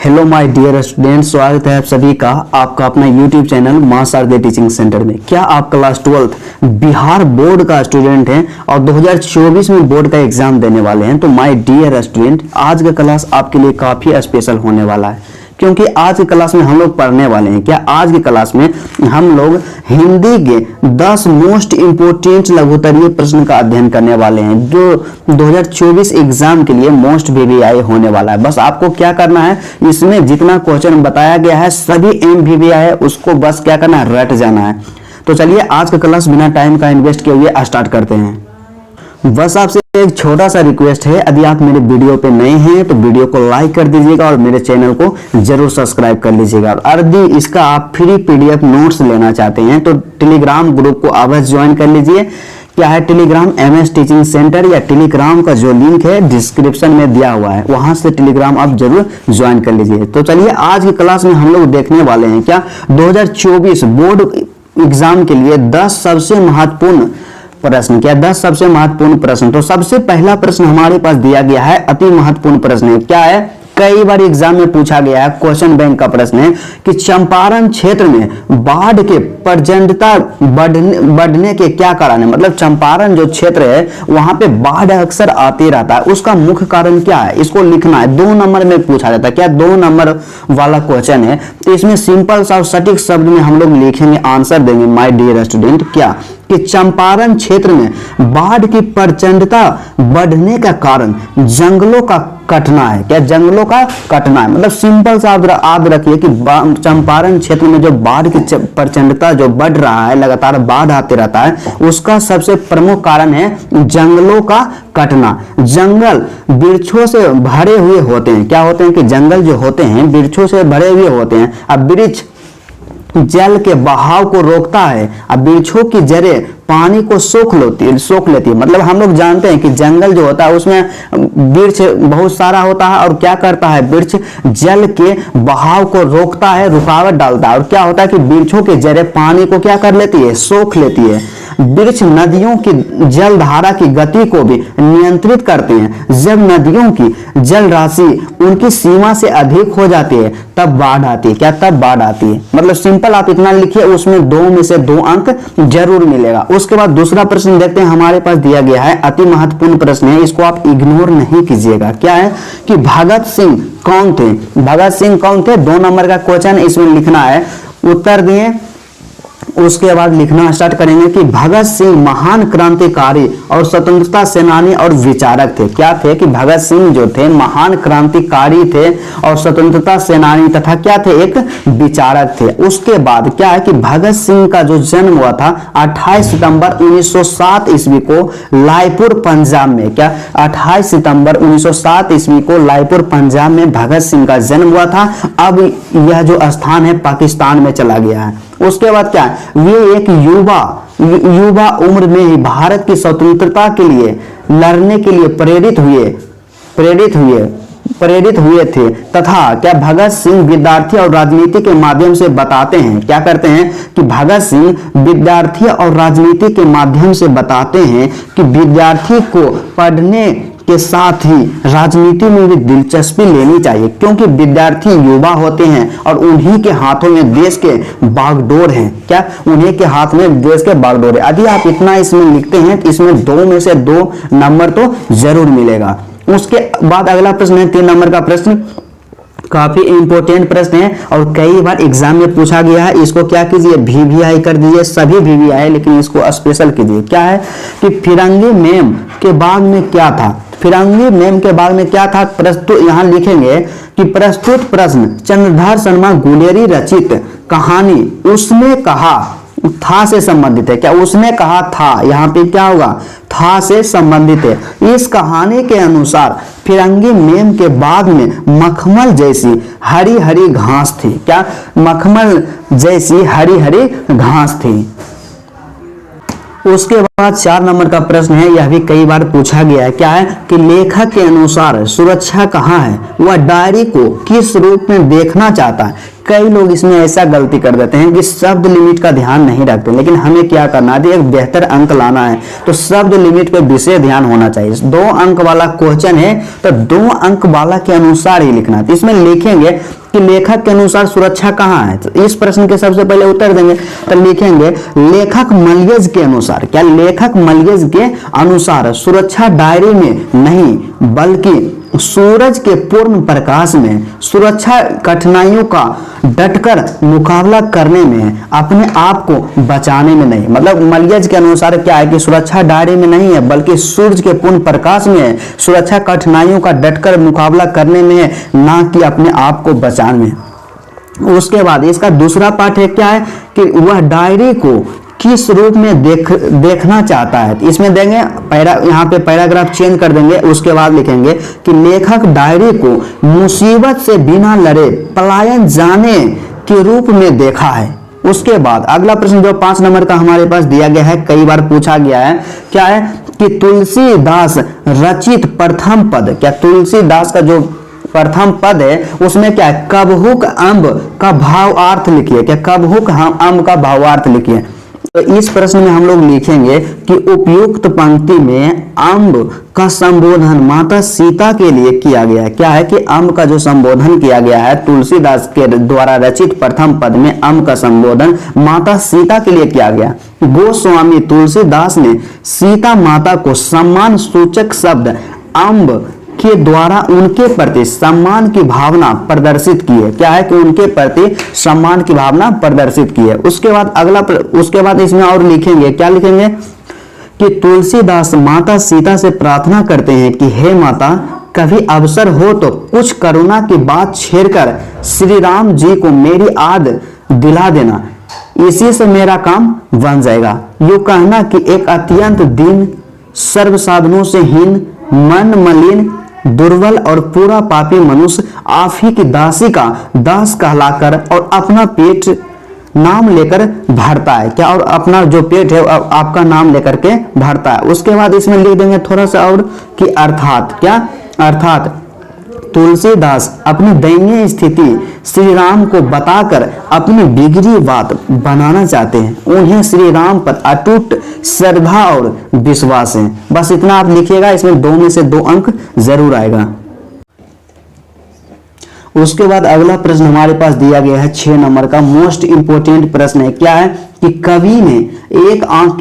Hello my dear student, स्वागत है आप सभी का आपका अपना यूट्यूब चैनल मां शारदे टीचिंग सेंटर में। क्या आप क्लास 12th बिहार बोर्ड का स्टूडेंट हैं और 2024 में बोर्ड का एग्जाम देने वाले हैं? तो माय डियर स्टूडेंट, आज का क्लास आपके लिए काफी स्पेशल होने वाला है, क्योंकि आज की क्लास में हम लोग पढ़ने वाले हैं। क्या आज की क्लास में हम लोग हिंदी के 10 मोस्ट इंपोर्टेंट लघुत्तरीय प्रश्न का अध्ययन करने वाले हैं, जो 2024 एग्जाम के लिए मोस्ट VVI होने वाला है। बस आपको क्या करना है, इसमें जितना क्वेश्चन बताया गया है सभी MVVI है, उसको बस क्या करना है, रट जाना है। तो चलिए आज का क्लास बिना टाइम का इन्वेस्ट किए हुए स्टार्ट करते हैं। बस आपसे एक छोटा सा रिक्वेस्ट है, यदि आप मेरे वीडियो पे नए हैं तो वीडियो को लाइक कर दीजिएगा और मेरे चैनल को जरूर सब्सक्राइब कर लीजिएगा। और यदि इसका आप फ्री PDF नोट्स लेना चाहते हैं तो टेलीग्राम ग्रुप को अवश्य ज्वाइन कर लीजिए। क्या है टेलीग्राम MS टीचिंग सेंटर, या टेलीग्राम का जो लिंक है डिस्क्रिप्शन में दिया हुआ है, वहां से टेलीग्राम आप जरूर ज्वाइन कर लीजिए। तो चलिए आज की क्लास में हम लोग देखने वाले हैं क्या 2024 बोर्ड एग्जाम के लिए 10 सबसे महत्वपूर्ण प्रश्न। क्या 10 सबसे महत्वपूर्ण प्रश्न। तो सबसे पहला प्रश्न हमारे पास दिया गया है, अति महत्वपूर्ण प्रश्न है। क्या है, कई बार एग्जाम में पूछा गया है, क्वेश्चन बैंक का प्रश्न है कि चंपारण क्षेत्र में बाढ़ के प्रचंडता बढ़ने के क्या कारण है। मतलब चंपारण जो क्षेत्र है वहां पे बाढ़ अक्सर आते रहता है, उसका मुख्य कारण क्या है, इसको लिखना है। 2 नंबर में पूछा जाता है। क्या 2 नंबर वाला क्वेश्चन है, तो इसमें सिंपल सा सटीक शब्द में हम लोग लिखेंगे, आंसर देंगे माय डियर स्टूडेंट। क्या कि चंपारण क्षेत्र में बाढ़ की प्रचंडता बढ़ने का कारण जंगलों का कटना है। क्या जंगलों का कटना है। मतलब सिंपल सा आप रखिए कि चंपारण क्षेत्र में जो बाढ़ की प्रचंडता जो बढ़ रहा है, लगातार बाढ़ आते रहता है, उसका सबसे प्रमुख कारण है जंगलों का कटना। जंगल वृक्षों से भरे हुए होते हैं। क्या होते हैं कि जंगल जो होते हैं वृक्षों से भरे हुए होते हैं। अब वृक्ष जल के बहाव को रोकता है, अब वृक्षों की जड़ें पानी को सोख लेती है। मतलब हम लोग जानते हैं कि जंगल जो होता है उसमें वृक्ष बहुत सारा होता है, और क्या करता है, वृक्ष जल के बहाव को रोकता है, रुकावट डालता है। और क्या होता है कि वृक्षों के जड़ें पानी को क्या कर लेती है, सोख लेती है। वृक्ष नदियों की जल धारा की गति को भी नियंत्रित करते हैं। जब नदियों की जल राशि उनकी सीमा से अधिक हो जाती है तब बाढ़ आती है। क्या तब बाढ़ आती है। मतलब सिंपल आप इतना लिखिए, उसमें 2 में से 2 अंक जरूर मिलेगा। उसके बाद दूसरा प्रश्न देखते हैं, हमारे पास दिया गया है, अति महत्वपूर्ण प्रश्न है, इसको आप इग्नोर नहीं कीजिएगा। क्या है कि भगत सिंह कौन थे। भगत सिंह कौन थे, 2 नंबर का क्वेश्चन इसमें लिखना है, उत्तर दिए। उसके बाद लिखना स्टार्ट करेंगे कि भगत सिंह महान क्रांतिकारी और स्वतंत्रता सेनानी और विचारक थे। क्या थे कि भगत सिंह जो थे महान क्रांतिकारी थे और स्वतंत्रता सेनानी तथा क्या थे, एक विचारक थे। उसके बाद क्या है कि भगत सिंह का जो जन्म हुआ था 28 सितंबर 1907 ईस्वी को लायपुर पंजाब में। क्या 28 सितंबर 1907 ईस्वी को लायपुर पंजाब में भगत सिंह का जन्म हुआ था। अब यह जो स्थान है पाकिस्तान में चला गया है। उसके बाद क्या है, वे एक युवा उम्र में ही भारत की स्वतंत्रता के लिए लड़ने के लिए प्रेरित हुए थे। तथा क्या भगत सिंह विद्यार्थी और राजनीति के माध्यम से बताते हैं, क्या करते हैं कि भगत सिंह विद्यार्थी और राजनीति के माध्यम से बताते हैं कि विद्यार्थी को पढ़ने के साथ ही राजनीति में भी दिलचस्पी लेनी चाहिए, क्योंकि विद्यार्थी युवा होते हैं और उन्हीं के हाथों में देश के बागडोर हैं। क्या उन्हीं के हाथ में देश के बागडोर है। यदि आप इतना इसमें लिखते हैं तो इसमें 2 में से 2 नंबर तो जरूर मिलेगा। उसके बाद अगला प्रश्न है 3 नंबर का प्रश्न, काफी इंपोर्टेंट प्रश्न है और कई बार एग्जाम में पूछा गया है। इसको क्या कीजिए, VVI कर दीजिए, सभी VVI, लेकिन इसको स्पेशल कीजिए। क्या है कि फिरंगी मेम के बाग में क्या था। फिरंगी मेम के बाग में क्या था, प्रस्तुत यहाँ लिखेंगे कि प्रस्तुत प्रश्न चंद्रधर शर्मा गुलेरी रचित कहानी उसने कहा था से संबंधित है। क्या उसने कहा था, यहाँ पे क्या होगा, था से संबंधित है। इस कहानी के अनुसार फिरंगी मेम के बाग में मखमल जैसी हरी हरी घास थी। क्या मखमल जैसी हरी हरी घास थी। उसके बाद 4 नंबर का प्रश्न है, यह भी कई बार पूछा गया है। क्या है कि लेखक के अनुसार सुरक्षा कहाँ है, वह डायरी को किस रूप में देखना चाहता है। कई लोग इसमें ऐसा गलती कर देते हैं कि शब्द लिमिट का ध्यान नहीं रखते, लेकिन हमें क्या करना है, एक बेहतर अंक लाना है तो शब्द लिमिट पे विशेष ध्यान होना चाहिए। 2 अंक वाला क्वेश्चन है तो 2 अंक वाला के अनुसार ही लिखना है। तो इसमें लिखेंगे कि लेखक के अनुसार सुरक्षा कहाँ है, तो इस प्रश्न के सबसे पहले उत्तर देंगे तो लिखेंगे लेखक मलयज के अनुसार, क्या लेखक मलयज के अनुसार सुरक्षा डायरी में नहीं बल्कि सूरज के पूर्ण प्रकाश में, सुरक्षा कठिनाइयों का डटकर मुकाबला करने में है, अपने आप को बचाने में नहीं। मतलब मलयज के अनुसार क्या है कि सुरक्षा डायरी में नहीं है बल्कि सूरज के पूर्ण प्रकाश में है, सुरक्षा कठिनाइयों का डटकर मुकाबला करने में है, ना कि अपने आप को बचाने में। उसके बाद इसका दूसरा पार्ट है क्या है कि वह डायरी को किस रूप में देखना चाहता है। इसमें देंगे यहाँ पे पैराग्राफ चेंज कर देंगे। उसके बाद लिखेंगे कि लेखक डायरी को मुसीबत से बिना लड़े पलायन जाने के रूप में देखा है। उसके बाद अगला प्रश्न जो 5 नंबर का हमारे पास दिया गया है, कई बार पूछा गया है, क्या है कि तुलसीदास रचित प्रथम पद, क्या तुलसीदास का जो प्रथम पद है उसमें क्या है, कबहुक अम्ब का भावार्थ लिखिए। क्या कबहुक अम्ब का भावार्थ लिखिए। तो इस प्रश्न में हम लोग लिखेंगे कि उपयुक्त पंक्ति में अम्ब का संबोधन माता सीता के लिए किया गया है। क्या है कि अम्ब का जो संबोधन किया गया है तुलसीदास के द्वारा रचित प्रथम पद में अम्ब का संबोधन माता सीता के लिए किया गया। गोस्वामी तुलसीदास ने सीता माता को सम्मान सूचक शब्द अम्ब के द्वारा उनके प्रति सम्मान की भावना प्रदर्शित की है। क्या है कि उनके प्रति सम्मान की भावना प्रदर्शित की है। उसके बाद इसमें और लिखेंगे, क्या लिखेंगे कि तुलसीदास माता सीता से प्रार्थना करते हैं कि हे माता, कभी अवसर हो तो कुछ करुणा की बात छेड़कर श्री राम जी को मेरी आद दिला देना, इसी से मेरा काम बन जाएगा। यूं कहना कि एक अत्यंत दीन, सर्व साधनों से हीन, मन मलिन, दुर्बल और पूरा पापी मनुष्य आप ही की दासी का दास कहलाकर और अपना पेट नाम लेकर भरता है। क्या, और अपना जो पेट है आपका नाम लेकर के भरता है। उसके बाद इसमें लिख देंगे थोड़ा सा और कि अर्थात, क्या अर्थात तुलसीदास अपनी दयनीय स्थिति श्री राम को बताकर अपनी बिगड़ी बात बनाना चाहते हैं। उन्हें श्री राम पर अटूट श्रद्धा और विश्वास है। बस इतना आप लिखिएगा, इसमें 2 में से 2 अंक जरूर आएगा। उसके बाद अगला प्रश्न हमारे पास दिया गया है 6 नंबर का मोस्ट इंपोर्टेंट प्रश्न है। क्या है कि कवि ने एक अंक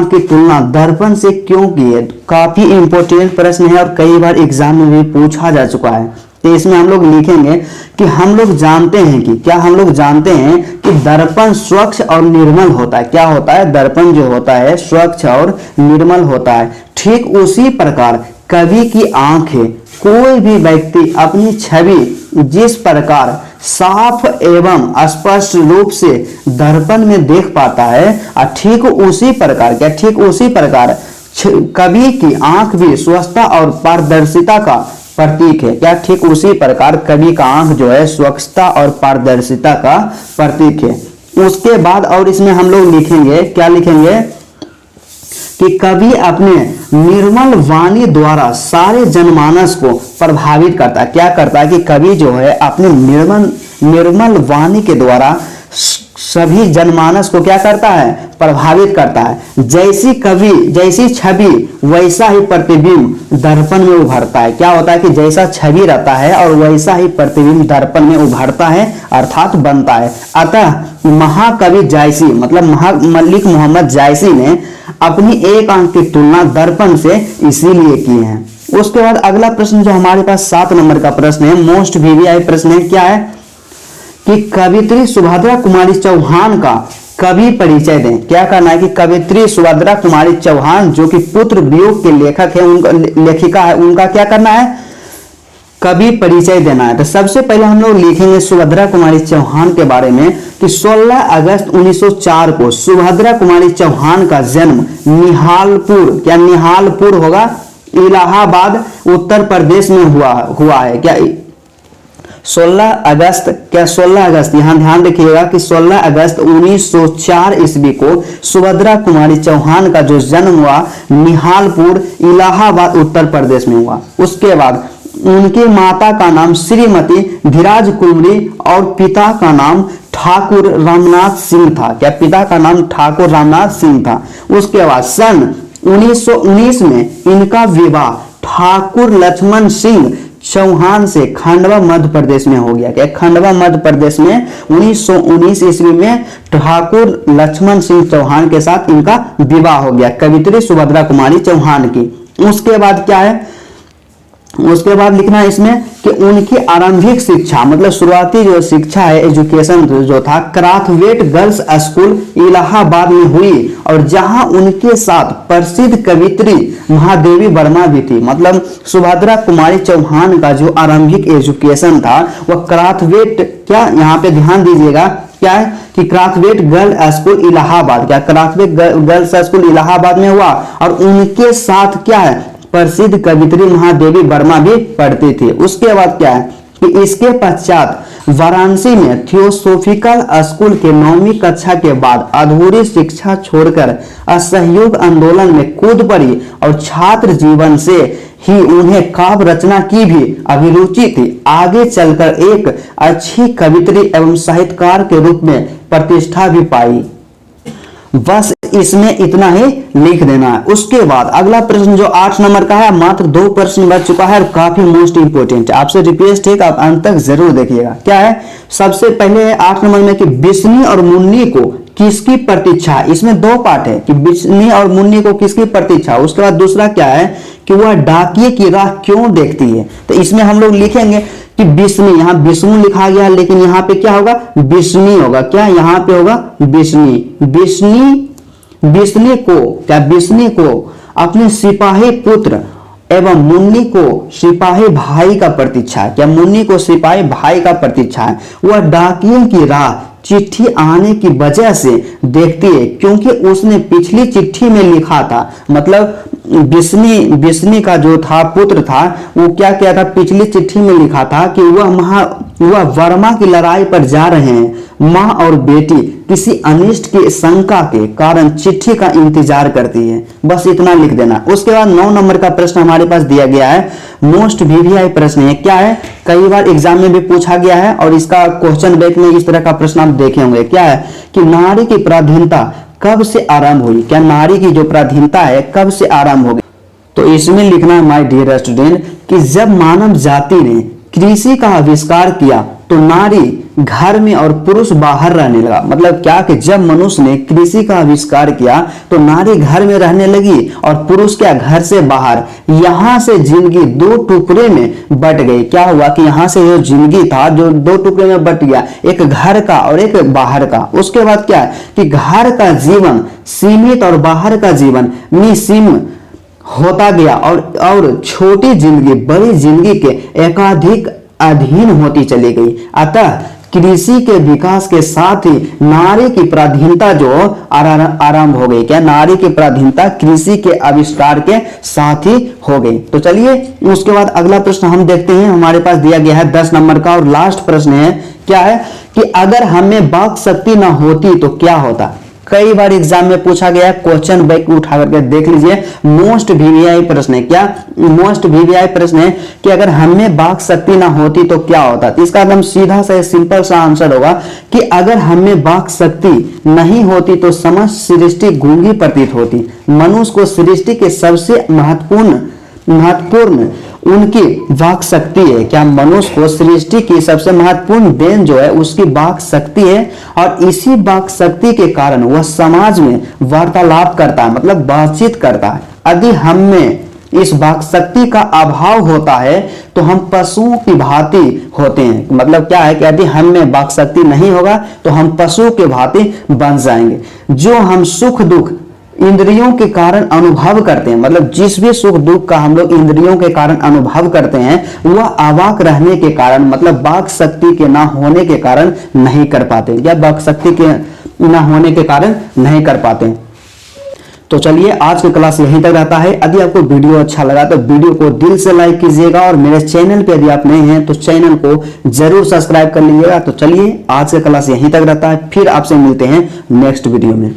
की तुलना दर्पण से क्यों की है। काफी इंपोर्टेंट प्रश्न है और कई बार एग्जाम में भी पूछा जा चुका है। तो इसमें हम लोग लिखेंगे कि हम लोग जानते हैं कि दर्पण स्वच्छ और निर्मल होता है। क्या होता है, दर्पण जो होता है स्वच्छ और निर्मल होता है। ठीक उसी प्रकार कवि की आंख है। कोई भी व्यक्ति अपनी छवि जिस प्रकार साफ एवं स्पष्ट रूप से दर्पण में देख पाता है, ठीक उसी प्रकार कवि की आंख भी स्वच्छता और पारदर्शिता का प्रतीक है। क्या, ठीक उसी प्रकार कवि का आंख जो है स्वच्छता और पारदर्शिता का प्रतीक है। उसके बाद और इसमें हम लोग लिखेंगे, क्या लिखेंगे कि कवि अपने निर्मल वाणी द्वारा सारे जनमानस को प्रभावित करता है। क्या करता है कि कवि जो है अपने निर्मल वाणी के द्वारा सभी जनमानस को क्या करता है, प्रभावित करता है। जैसी छवि वैसा ही प्रतिबिंब दर्पण में उभरता है। क्या होता है कि जैसा छवि रहता है और वैसा ही प्रतिबिंब दर्पण में उभरता है अर्थात बनता है। अतः महाकवि जायसी मतलब मलिक मोहम्मद जायसी ने अपनी एक अंक की तुलना दर्पण से इसीलिए की है। उसके बाद अगला प्रश्न जो हमारे पास 7 नंबर का प्रश्न है, मोस्ट वीवीआई प्रश्न है। क्या है कि कवित्री सुभद्रा कुमारी चौहान का कवि परिचय दें। क्या करना है कि कवित्री सुभद्रा कुमारी चौहान जो कि पुत्र वियोग के लेखक है, उनका लेखिका है, उनका क्या करना है, कवि परिचय देना है। तो सबसे पहले हम लोग लिखेंगे सुभद्रा कुमारी चौहान के बारे में कि 16 अगस्त 1904 को सुभद्रा कुमारी चौहान का जन्म निहालपुर होगा, इलाहाबाद उत्तर प्रदेश में हुआ है। क्या 16 अगस्त यहाँ ध्यान रखिएगा कि 16 अगस्त 1904 ईस्वी को सुभद्रा कुमारी चौहान का जो जन्म हुआ निहालपुर इलाहाबाद उत्तर प्रदेश में हुआ। उसके बाद उनकी माता का नाम श्रीमती धीराज कुमरी और पिता का नाम ठाकुर रामनाथ सिंह था। क्या पिता का नाम ठाकुर रामनाथ सिंह था। उसके बाद सन 1919 में इनका विवाह ठाकुर लक्ष्मण सिंह चौहान से खंडवा मध्य प्रदेश में हो गया। क्या खंडवा मध्य प्रदेश में 1919 ईस्वी में ठाकुर लक्ष्मण सिंह चौहान के साथ इनका विवाह हो गया, कवित्री सुभद्रा कुमारी चौहान की। उसके बाद क्या है, उसके बाद लिखना है इसमें कि उनकी आरंभिक शिक्षा मतलब शुरुआती जो शिक्षा है एजुकेशन जो था क्राथवेट गर्ल्स स्कूल इलाहाबाद में हुई, और जहां उनके साथ प्रसिद्ध कवित्री महादेवी वर्मा भी थी। मतलब सुभद्रा कुमारी चौहान का जो आरंभिक एजुकेशन था वह क्राथवेट, क्या यहाँ पे ध्यान दीजिएगा, क्या है कि क्राथवेट गर्ल स्कूल इलाहाबाद, क्या क्राथवेट गर्ल्स स्कूल इलाहाबाद में हुआ, और उनके साथ क्या है प्रसिद्ध कवित्री महादेवी वर्मा भी पढ़ती थी। उसके बाद क्या है कि इसके पश्चात वाराणसी में थियोसोफिकल स्कूल के 9वीं कक्षा के बाद अधूरी शिक्षा छोड़कर असहयोग आंदोलन में कूद पड़ी, और छात्र जीवन से ही उन्हें काव्य रचना की भी अभिरुचि थी। आगे चलकर एक अच्छी कवित्री एवं साहित्यकार के रूप में प्रतिष्ठा भी पाई। बस इसमें इतना ही लिख देना है। उसके बाद अगला प्रश्न जो 8 नंबर का है, मात्र 2 प्रश्न बच चुका है और काफी मोस्ट इंपोर्टेंट है, आपसे रिक्वेस्ट है कि आप अंत तक जरूर देखिएगा। क्या है, सबसे पहले है 8 नंबर में कि बिस्नी और मुन्नी को किसकी प्रतीक्षा। इसमें 2 पार्ट है कि बिस्नी और मुन्नी को किसकी प्रतीक्षा। उसके बाद दूसरा क्या है कि वह डाकिये की राह क्यों देखती है। तो इसमें हम लोग लिखेंगे कि बिस्नी, यहाँ विष्णु लिखा गया लेकिन यहाँ पे क्या होगा बिस्नी होगा। क्या यहाँ पे होगा बिस्नी। बिस्नी को, क्या बिस्नी को अपने सिपाही पुत्र एवं मुन्नी को सिपाही भाई का प्रतीक्षा है। क्या मुन्नी को सिपाही भाई का प्रतीक्षा है। वह डाकिये की राह चिट्ठी आने की वजह से देखती है क्योंकि उसने पिछली चिट्ठी में लिखा था, मतलब बिस्नी का जो था पुत्र था वो क्या किया था, पिछली चिट्ठी में लिखा था कि वह वर्मा की लड़ाई पर जा रहे हैं। माँ और बेटी किसी अनिष्ट की शंका के कारण चिट्ठी का इंतजार करती है। बस इतना लिख देना। उसके बाद 9 नंबर का प्रश्न हमारे पास दिया गया है, मोस्ट वीवीआई प्रश्न है। क्या है, कई बार एग्जाम में भी पूछा गया है और इसका क्वेश्चन बैंक में इस तरह का प्रश्न आप देखे होंगे। क्या है कि नारी की पराधीनता कब से आरंभ हुई। क्या नारी की जो पराधीनता है कब से आरंभ हो गई। तो इसमें लिखना है माय डियर स्टूडेंट कि जब मानव जाति ने कृषि का आविष्कार किया तो नारी घर में और पुरुष बाहर रहने लगा। मतलब क्या कि जब मनुष्य ने कृषि का आविष्कार किया तो नारी घर में रहने लगी और पुरुष क्या घर से बाहर। यहां से जिंदगी 2 टुकड़े में बट गई। क्या हुआ कि यहां से जो जिंदगी था जो 2 टुकड़े में बट गया, एक घर का और एक बाहर का। उसके बाद क्या है कि घर का जीवन सीमित और बाहर का जीवन निसीम होता गया और छोटी जिंदगी बड़ी जिंदगी के एकाधिक अधीन होती चली गई। अतः कृषि के विकास के साथ ही नारी की पराधीनता जो आरंभ हो गई। क्या नारी की पराधीनता कृषि के आविष्कार के साथ ही हो गई। तो चलिए उसके बाद अगला प्रश्न हम देखते हैं। हमारे पास दिया गया है 10 नंबर का और लास्ट प्रश्न है। क्या है कि अगर हमें वाक शक्ति न होती तो क्या होता। कई बार एग्जाम में पूछा गया, क्वेश्चन बैक उठा करके देख लीजिए। मोस्ट वीवीआई प्रश्न है। क्या मोस्ट वीवीआई प्रश्न है कि अगर हमें वाक शक्ति ना होती तो क्या होता। तो इसका एकदम सीधा सा सिंपल सा आंसर होगा कि अगर हमें वाक शक्ति नहीं होती तो समस्त सृष्टि गूंगी प्रतीत होती। मनुष्य को सृष्टि के सबसे महत्वपूर्ण उनकी वाक शक्ति है। क्या मनुष्य को सृष्टि की सबसे महत्वपूर्ण देन जो है उसकी वाक शक्ति है, और इसी वाक शक्ति के कारण वह समाज में वार्तालाप करता है, मतलब बातचीत करता है। यदि हम में इस वाक शक्ति का अभाव होता है तो हम पशुओं की भांति होते हैं। मतलब क्या है कि यदि हम में वाक शक्ति नहीं होगा तो हम पशुओं के भांति बन जाएंगे। जो हम सुख दुख इंद्रियों के कारण अनुभव करते हैं, मतलब जिस भी सुख दुख का हम लोग इंद्रियों के कारण अनुभव करते हैं वह अवाक रहने के कारण, मतलब वाक शक्ति के ना होने के कारण नहीं कर पाते, या वाक शक्ति के ना होने के कारण नहीं कर पाते। तो चलिए आज की क्लास यहीं तक रहता है। यदि आपको वीडियो अच्छा लगा तो वीडियो को दिल से लाइक कीजिएगा, और मेरे चैनल पे यदि आप नए हैं तो चैनल को जरूर सब्सक्राइब कर लीजिएगा। तो चलिए आज की क्लास यहीं तक रहता है, फिर आपसे मिलते हैं नेक्स्ट वीडियो में।